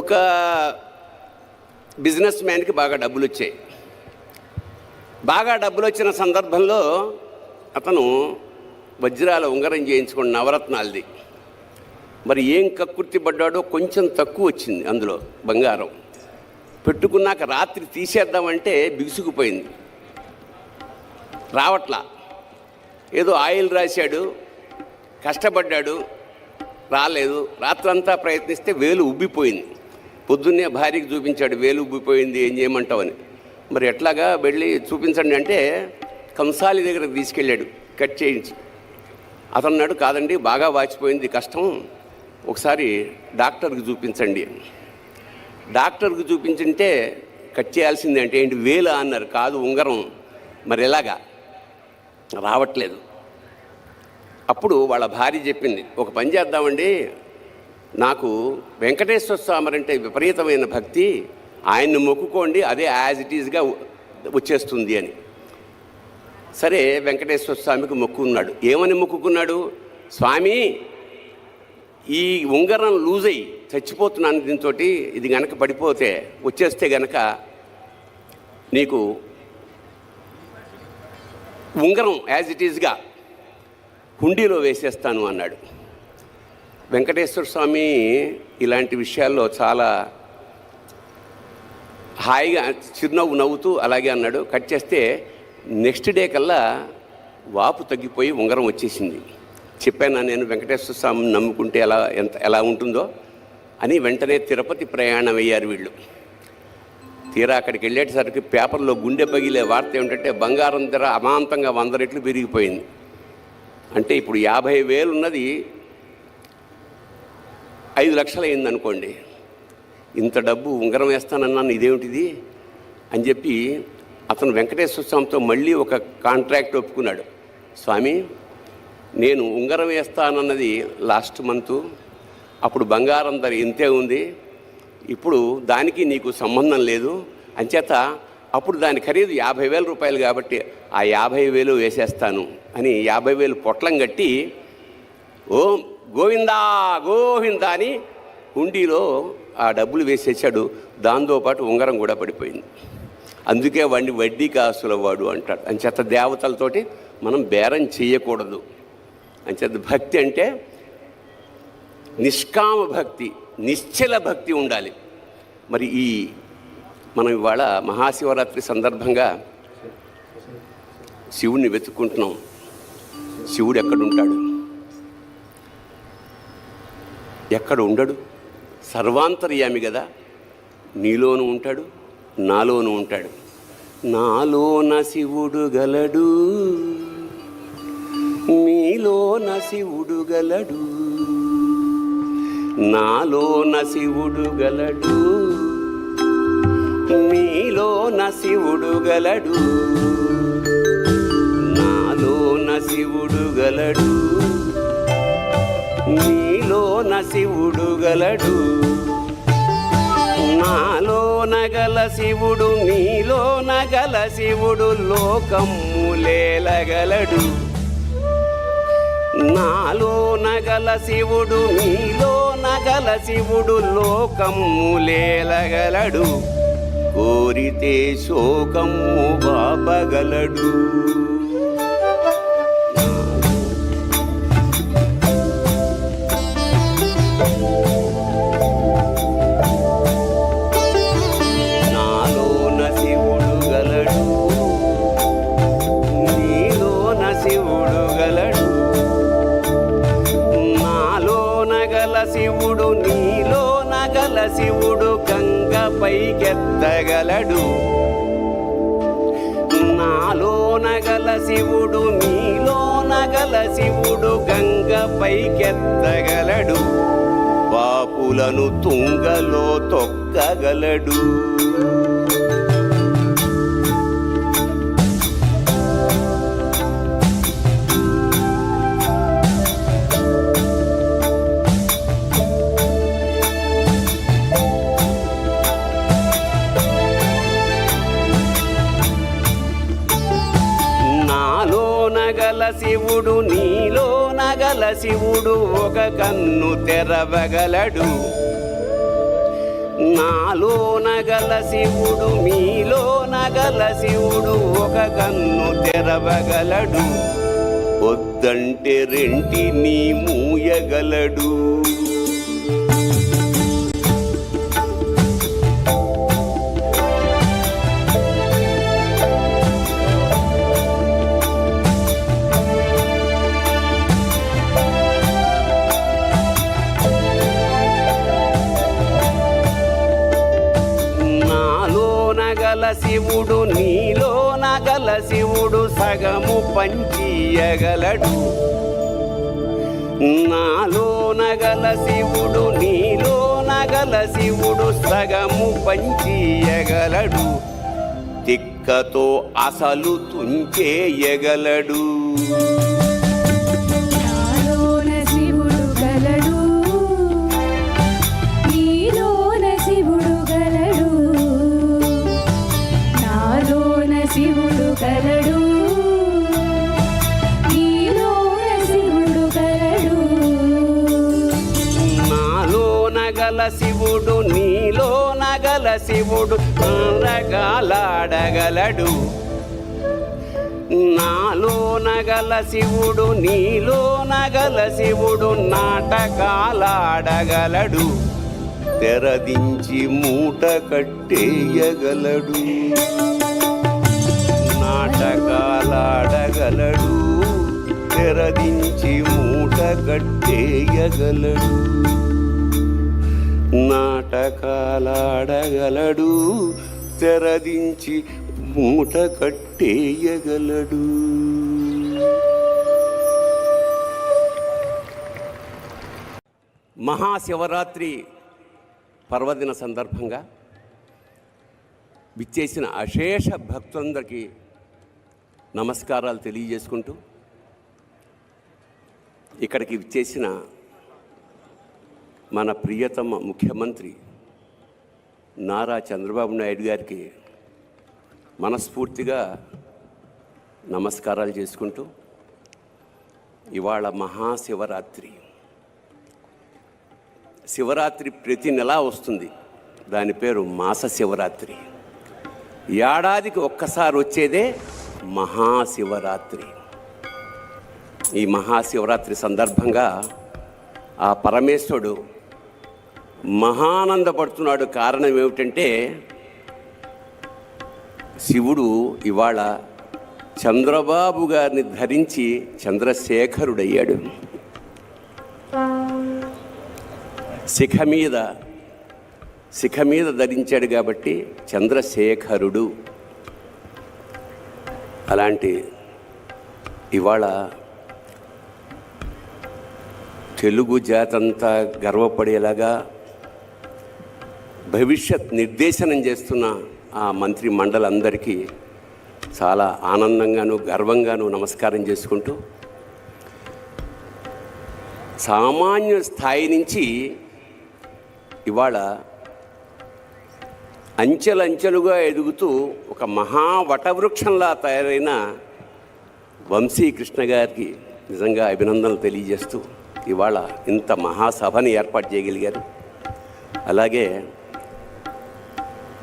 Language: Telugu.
ఒక బిజినెస్ మ్యాన్కి బాగా డబ్బులు వచ్చాయి. బాగా డబ్బులు వచ్చిన సందర్భంలో అతను వజ్రాల ఉంగరం చేయించుకుని నవరత్నాలది. మరి ఏం కక్కుర్తి పడ్డాడో కొంచెం తక్కువ వచ్చింది అందులో బంగారం. పెట్టుకున్నాక రాత్రి తీసేద్దామంటే బిగుసుకుపోయింది, రావట్లా. ఏదో ఆయిల్ రాశాడు, కష్టపడ్డాడు, రాలేదు. రాత్రంతా ప్రయత్నిస్తే వేలు ఉబ్బిపోయింది. పొద్దున్నే భార్యకి చూపించాడు, వేలు ఉబ్బిపోయింది, ఏం చేయమంటావని. మరి ఎట్లాగా వెళ్ళి చూపించండి అంటే కంసాలి దగ్గరకు తీసుకెళ్ళాడు కట్ చేయించి. అతను అన్నాడు, కాదండి బాగా వాచిపోయింది, కష్టం, ఒకసారి డాక్టర్కి చూపించండి. డాక్టర్కి చూపించుంటే కట్ చేయాల్సింది అంటే ఏంటి, వేలు అన్నారు. కాదు, ఉంగరం. మరి ఎలాగా, రావట్లేదు. అప్పుడు వాళ్ళ భార్య చెప్పింది, ఒక పని చేద్దామండి, నాకు వెంకటేశ్వర స్వామి అంటే విపరీతమైన భక్తి, ఆయన్ని మొక్కుకోండి, అదే యాజ్ ఇట్ ఈజ్గా వచ్చేస్తుంది అని. సరే, వెంకటేశ్వర స్వామికి మొక్కుకున్నాడు. ఏమని మొక్కుకున్నాడు? స్వామి, ఈ ఉంగరం లూజ్ అయ్యి చచ్చిపోతున్నాను, దీంతో ఇది గనక పడిపోతే వచ్చేస్తే గనక నీకు ఉంగరం యాజ్ ఇట్ ఈజ్గా హుండీలో వేసేస్తాను అన్నాడు. వెంకటేశ్వర స్వామి ఇలాంటి విషయాల్లో చాలా హాయిగా చిరునవ్వు నవ్వుతూ అలాగే అన్నాడు. కట్ చేస్తే నెక్స్ట్ డే కల్లా వాపు తగ్గిపోయి ఉంగరం వచ్చేసింది. చెప్పాను నేను, వెంకటేశ్వర స్వామిని నమ్ముకుంటే ఎలా ఉంటుందో అని. వెంటనే తిరుపతి ప్రయాణం అయ్యారు వీళ్ళు. తీరా అక్కడికి వెళ్ళేసరికి పేపర్లో గుండె పగిలే వార్త ఏమిటంటే బంగారం ధర అమాంతంగా 100 రెట్లు పెరిగిపోయింది. అంటే ఇప్పుడు 50,000 ఉన్నది 5 లక్షలు అయింది అనుకోండి. ఇంత డబ్బు ఉంగరం వేస్తానన్నాను, ఇదేమిటిది అని చెప్పి అతను వెంకటేశ్వర స్వామితో మళ్ళీ ఒక కాంట్రాక్ట్ ఒప్పుకున్నాడు. స్వామి, నేను ఉంగరం వేస్తానన్నది లాస్ట్ మంతు, అప్పుడు బంగారం ధర ఇంతే ఉంది, ఇప్పుడు దానికి నీకు సంబంధం లేదు, అంచేత అప్పుడు దాని ఖరీదు 50,000 రూపాయలు కాబట్టి ఆ 50,000 వేసేస్తాను అని 50,000 పొట్లం కట్టి ఓం గోవిందా గోవిందా అని హుండీలో ఆ డబ్బులు వేసేసాడు. దాంతోపాటు ఉంగరం కూడా పడిపోయింది. అందుకే వాడిని వడ్డీ కాసుల వాడు అంటాడు. అంచేత దేవతలతోటి మనం బేరం చేయకూడదు. అంచేత భక్తి అంటే నిష్కామ భక్తి, నిశ్చల భక్తి ఉండాలి. మరి మనం ఇవాళ మహాశివరాత్రి సందర్భంగా శివుణ్ణి వెతుక్కుంటున్నాం. శివుడు ఎక్కడుంటాడు? ఎక్కడ ఉండడు? సర్వాంతర్యామి కదా. నీలోనూ ఉంటాడు, నాలోనూ ఉంటాడు. నాలోన శివుడు గలడు, నీలోన శివుడు గలడు, నాలోన శివుడు గలడు, నీలోన శివుడు గలడు, నాలోన శివుడు గలడు, నీలోన శివుడు గలడు, నాలోన గల శివుడు నీలోన గల శివుడు లోకములేలగలడు, నాలోన గల శివుడు నీలోన గల శివుడు లోకములేలగలడు, కోరితే శోకము బాపగలడు. నాలోన శివుడు గలడు, నీలోన శివుడు గలడు, నాలోన గల శివుడు నీలోన గల శివుడు గంగ పైకెత్తగలడు, నాలోన గల శివుడు నీలోన గల శివుడు గంగ పైకెత్తగలడు, పాపులను తుంగలో తొక్కగలడు. గల శివుడు నీలోన గల శివుడు ఒక కన్ను తెరవగలడు, నాలోన గల శివుడు మీలోన గల శివుడు ఒక కన్ను తెరవగలడు, వద్దంటే రెంటిని మూయగలడు. శివుడు నీలోన గల శివుడు సగము పంచియగలడు, నాలోన గల శివుడు నీలోన గల శివుడు సగము పంచియగలడు, తిక్కతో అసలు తుంచేయగలడు. శివుడు నీలోన గల శివుడు నాటకాలాడగలడు, నాలోన గల శివుడు నీలోన గల శివుడు నాటకాలాడగలడు, తెరదించి మూట కట్టేయగలడు. నాటకాలాడగలడు, తెరదించి మూట కట్టేయగలడు. నాటకాలాడగలడు, తెరదించి మూట కట్టేయగలడు. మహాశివరాత్రి పర్వదిన సందర్భంగా విచ్చేసిన అశేష భక్తులందరికీ నమస్కారాలు తెలియజేసుకుంటూ, ఇక్కడికి విచ్చేసిన మన ప్రియతమ ముఖ్యమంత్రి నారా చంద్రబాబు నాయుడు గారికి మనస్ఫూర్తిగా నమస్కారాలు చేసుకుంటూ, ఇవాళ మహాశివరాత్రి. శివరాత్రి ప్రతి నెల వస్తుంది, దాని పేరు మాస శివరాత్రి. ఏడాదికి ఒక్కసారి వచ్చేదే మహాశివరాత్రి. ఈ మహాశివరాత్రి సందర్భంగా ఆ పరమేశ్వరుడు మహానందపడుతున్నాడు. కారణం ఏమిటంటే, శివుడు ఇవాళ చంద్రబాబు గారిని ధరించి చంద్రశేఖరుడయ్యాడు. శిఖ మీద ధరించాడు కాబట్టి చంద్రశేఖరుడు. అలాంటి ఇవాళ తెలుగు జాతంతా గర్వపడేలాగా భవిష్యత్ నిర్దేశనం చేస్తున్న ఆ మంత్రి మండలందరికీ చాలా ఆనందంగాను గర్వంగాను నమస్కారం చేసుకుంటూ, సామాన్య స్థాయి నుంచి ఇవాళ అంచెలంచెలుగా ఎదుగుతూ ఒక మహావటవృక్షంలా తయారైన వంశీకృష్ణ గారికి నిజంగా అభినందనలు తెలియజేస్తూ, ఇవాళ ఇంత మహాసభని ఏర్పాటు చేయగలిగారు. అలాగే